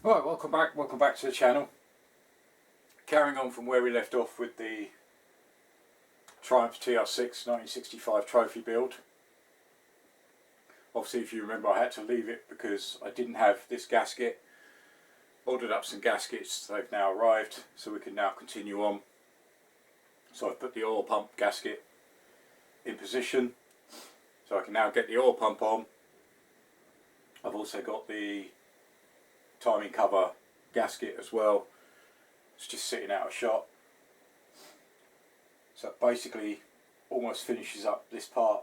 Right, welcome back to the channel. Carrying on from where we left off with the Triumph TR6 1965 trophy build. Obviously, if you remember, I had to leave it because I didn't have this gasket. Ordered up some gaskets, they've now arrived, so we can now continue on. So I've put the oil pump gasket in position, so I can now get the oil pump on. I've also got the timing cover gasket as well. It's just sitting out of shot. So it basically almost finishes up this part.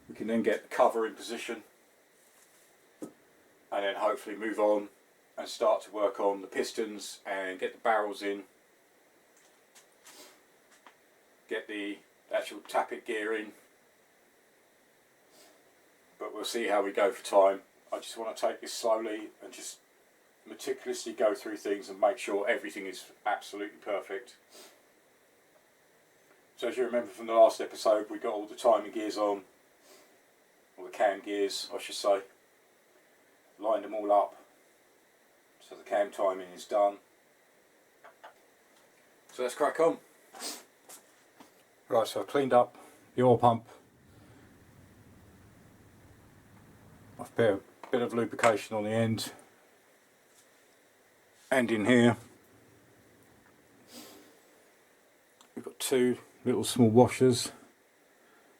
We can then get the cover in position and then hopefully move on and start to work on the pistons and get the barrels in, get the actual tappet gear in. But we'll see how we go for time. I just want to take this slowly and just meticulously go through things and make sure everything is absolutely perfect. So as you remember from the last episode, we got all the timing gears on, or the cam gears I should say, lined them all up so the cam timing is done. So let's crack on. Right, so I've cleaned up the oil pump. I've put a bit of lubrication on the end and in here. We've got two little small washers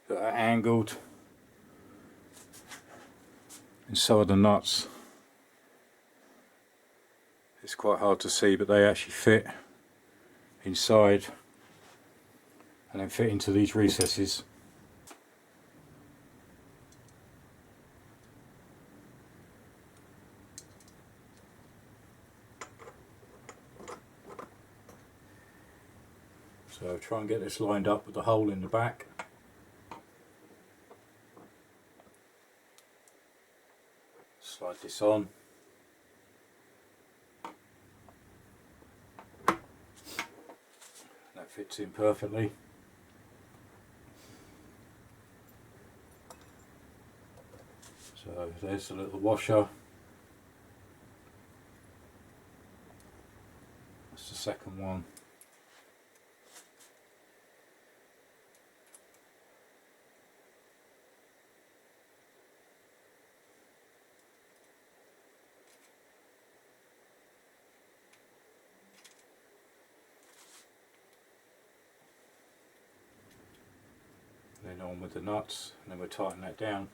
that are angled, and so are the nuts. It's quite hard to see, but they actually fit inside and then fit into these recesses. So try and get this lined up with the hole in the back. Slide this on. That fits in perfectly. So there's the little washer. That's the second one. Then on with the nuts, and then we'll tighten that down.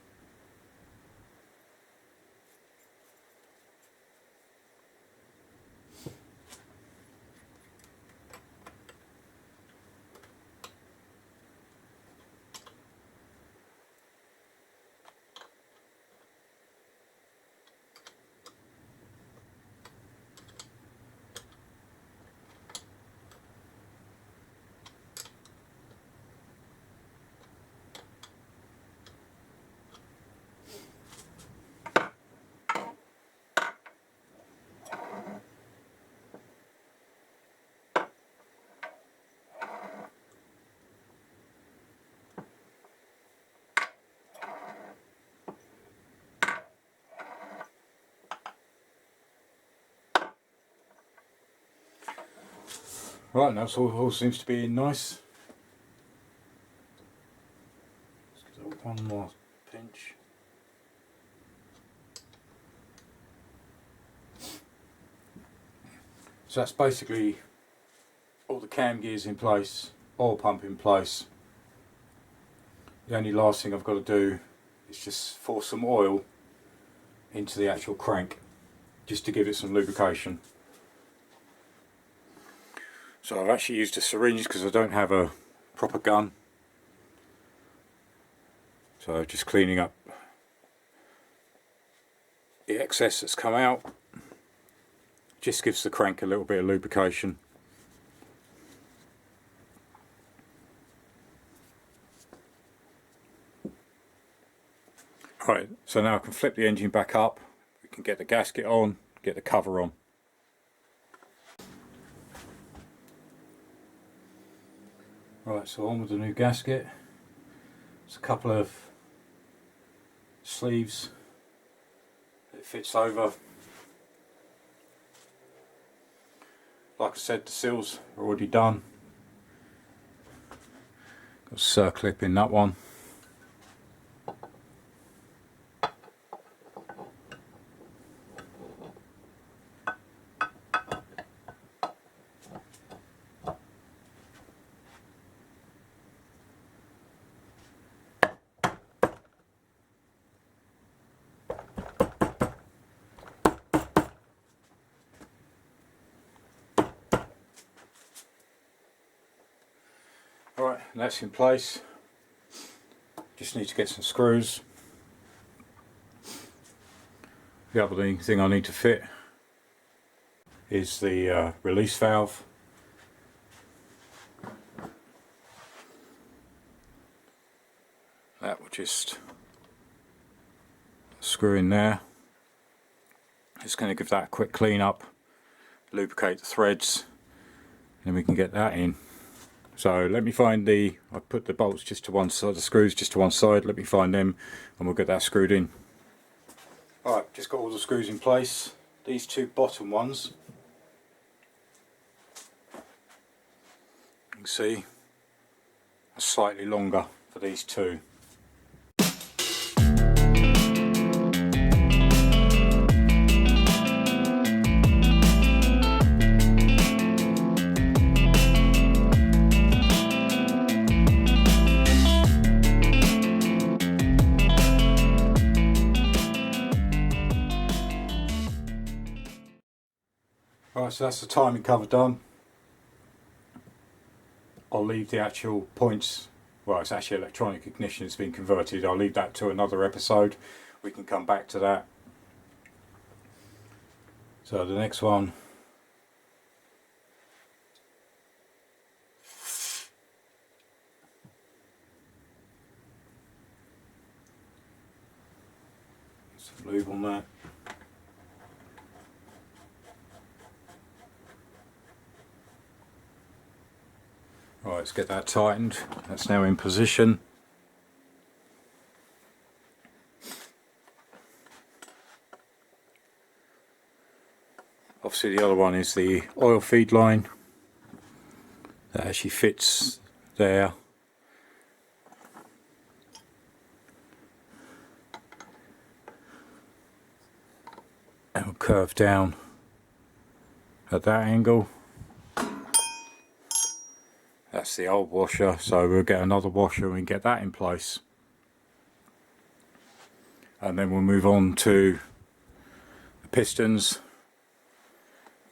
Right, now it all seems to be in nice. Let's give that one more pinch. So that's basically all the cam gears in place, oil pump in place. The only last thing I've got to do is just force some oil into the actual crank, just to give it some lubrication. So I've actually used a syringe because I don't have a proper gun. So just cleaning up the excess that's come out. Just gives the crank a little bit of lubrication. Right, so now I can flip the engine back up. We can get the gasket on, get the cover on. Right, so on with the new gasket. There's a couple of sleeves fits over. Like I said, the seals are already done. Got a circlip in that one. Alright, that's in place. Just need to get some screws. The other thing I need to fit is the release valve. That will just screw in there. Just going to give that a quick clean up, lubricate the threads, and then we can get that in. So let me find I put the bolts just to one side, the screws just to one side, let me find them and we'll get that screwed in. Alright, just got all the screws in place. These two bottom ones, you can see, are slightly longer for these two. Right, so that's the timing cover done. I'll leave the actual points, well, it's actually electronic ignition, it's been converted. I'll leave that to another episode. We can come back to that. So the next one, some lube on that. Right, let's get that tightened. That's now in position. Obviously the other one is the oil feed line. That actually fits there. And will curve down at that angle. That's the old washer, so we'll get another washer and get that in place. And then we'll move on to the pistons.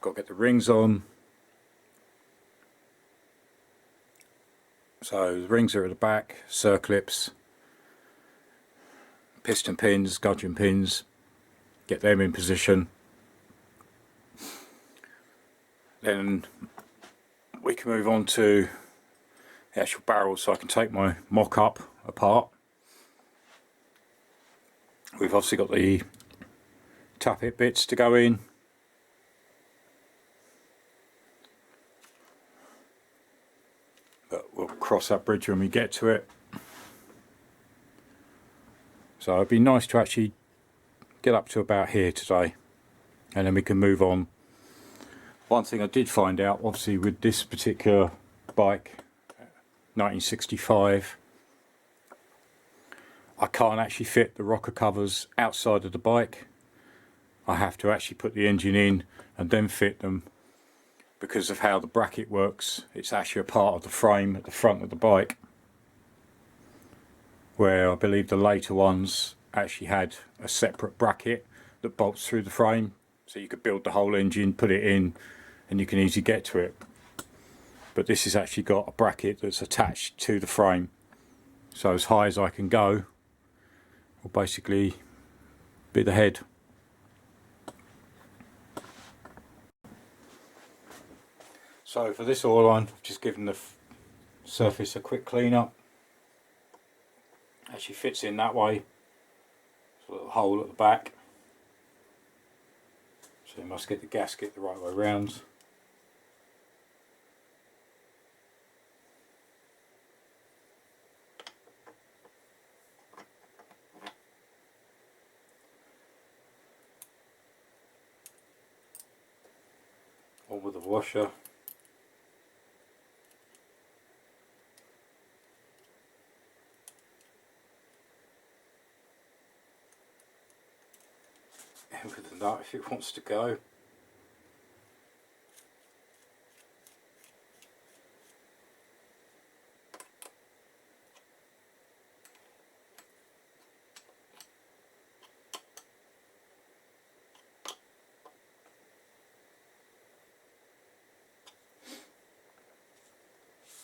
Got to get the rings on. So the rings are at the back, circlips, piston pins, gudgeon pins. Get them in position. Then we can move on to the actual barrel, so I can take my mock-up apart. We've obviously got the tappet bits to go in. But we'll cross that bridge when we get to it. So it'd be nice to actually get up to about here today, and then we can move on. One thing I did find out, obviously with this particular bike, 1965, I can't actually fit the rocker covers outside of the bike. I have to actually put the engine in and then fit them, because of how the bracket works. It's actually a part of the frame at the front of the bike, where I believe the later ones actually had a separate bracket that bolts through the frame, so you could build the whole engine, put it in, and you can easily get to it. But this has actually got a bracket that's attached to the frame, so as high as I can go will basically be the head. So for this oil line, I've just given the surface a quick clean up. Actually fits in that way. There's a little hole at the back, so you must get the gasket the right way round. on with the washer. And with the nut if it wants to go.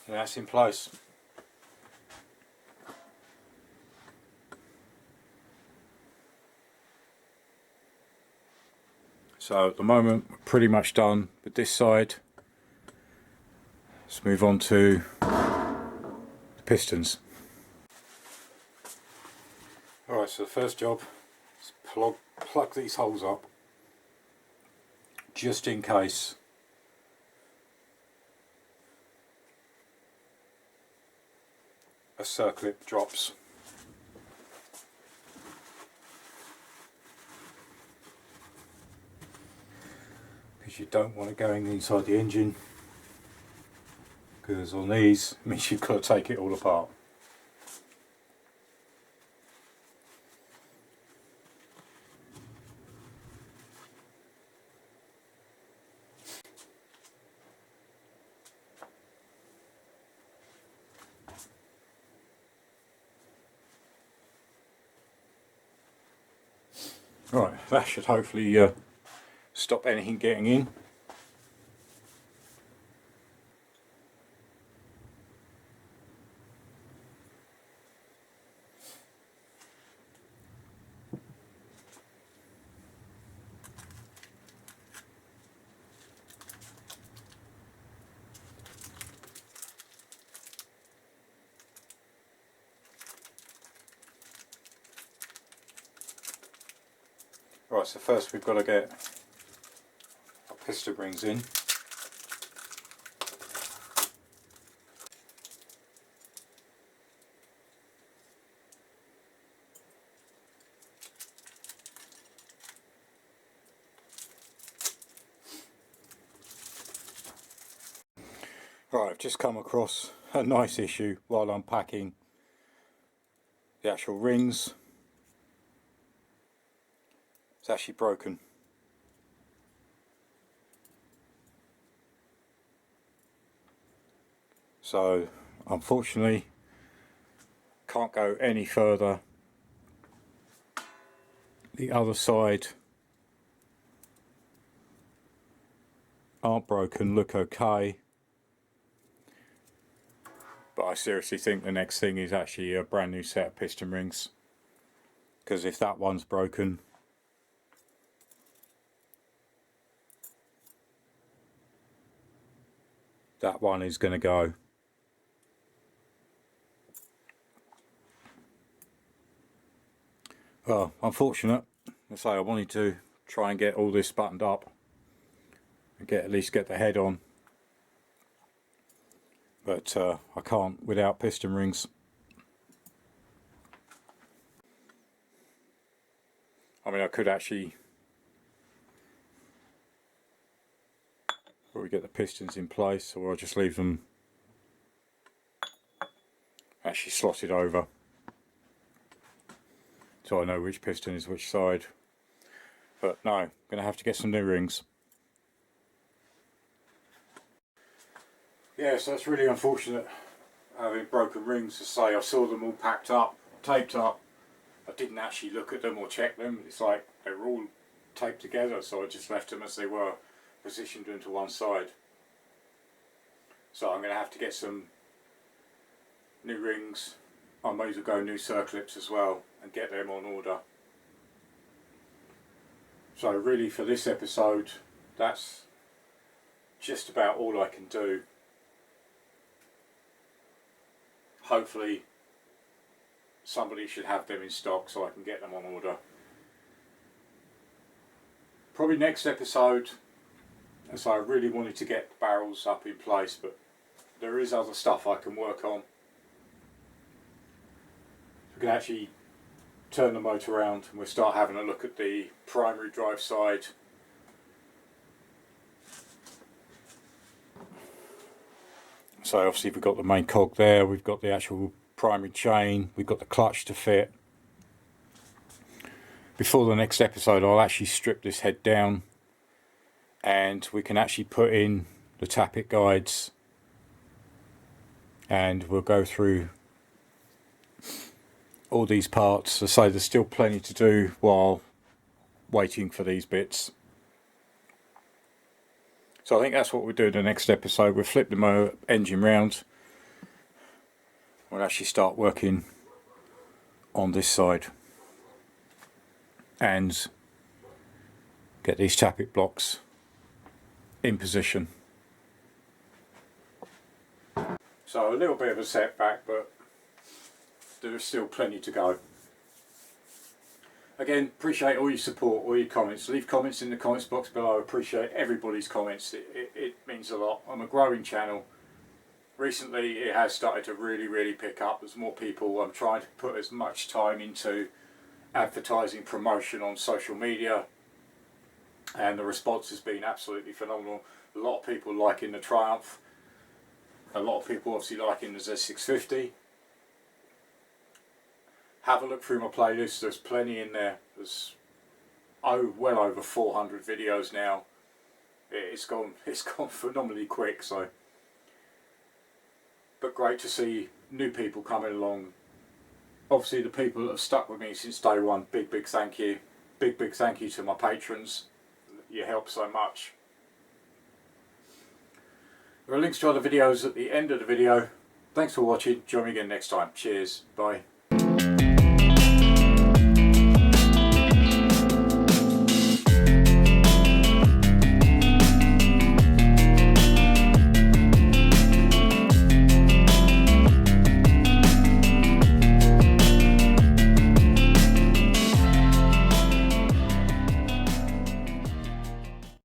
And that's in place. So at the moment we're pretty much done with this side. Let's move on to the pistons. Alright, so the first job is plug these holes up just in case a circlip drops. Because you don't want it going inside the engine, because on these it means you've got to take it all apart. Right, that should hopefully stop anything getting in. Right, so first we've got to get our piston rings in. Right, I've just come across a nice issue while unpacking the actual rings. It's actually broken. So unfortunately can't go any further. The other side aren't broken, look okay. But I seriously think the next thing is actually a brand new set of piston rings. Because if that one's broken, that one is going to go. Well, unfortunate. As I say, I wanted to try and get all this buttoned up and at least get the head on, but I can't without piston rings. I mean, I could actually probably get the pistons in place, or I'll just leave them actually slotted over so I know which piston is which side. But no, I'm going to have to get some new rings. Yeah, so that's really unfortunate having broken rings. To say, I saw them all packed up, taped up. I didn't actually look at them or check them. It's like they were all taped together, so I just left them as they were, positioned into one side. So I'm going to have to get some new rings. I may as well go new circlips as well and get them on order. So really for this episode, that's just about all I can do. Hopefully somebody should have them in stock so I can get them on order. Probably next episode, as I really wanted to get the barrels up in place, but there is other stuff I can work on. We can actually turn the motor around and we'll start having a look at the primary drive side So obviously we've got the main cog there, we've got the actual primary chain, we've got the clutch to fit. Before the next episode I'll actually strip this head down and we can actually put in the tappet guides, and we'll go through all these parts. So say there's still plenty to do while waiting for these bits. So I think that's what we'll do in the next episode. We'll flip the engine round. We'll actually start working on this side and get these tappet blocks in position. So a little bit of a setback, but there is still plenty to go. Again, appreciate all your support, all your comments. Leave comments in the comments box below. Appreciate everybody's comments. It means a lot. I'm a growing channel. Recently it has started to really pick up. There's more people. I'm trying to put as much time into advertising, promotion on social media, and the response has been absolutely phenomenal. A lot of people liking the Triumph. A lot of people obviously liking the Z650. Have a look through my playlist, there's plenty in there. There's well over 400 videos now. It's gone phenomenally quick, so. But great to see new people coming along. Obviously the people that have stuck with me since day one, big thank you. Big thank you to my patrons. You help so much. There are links to other videos at the end of the video. Thanks for watching. Join me again next time. Cheers. Bye.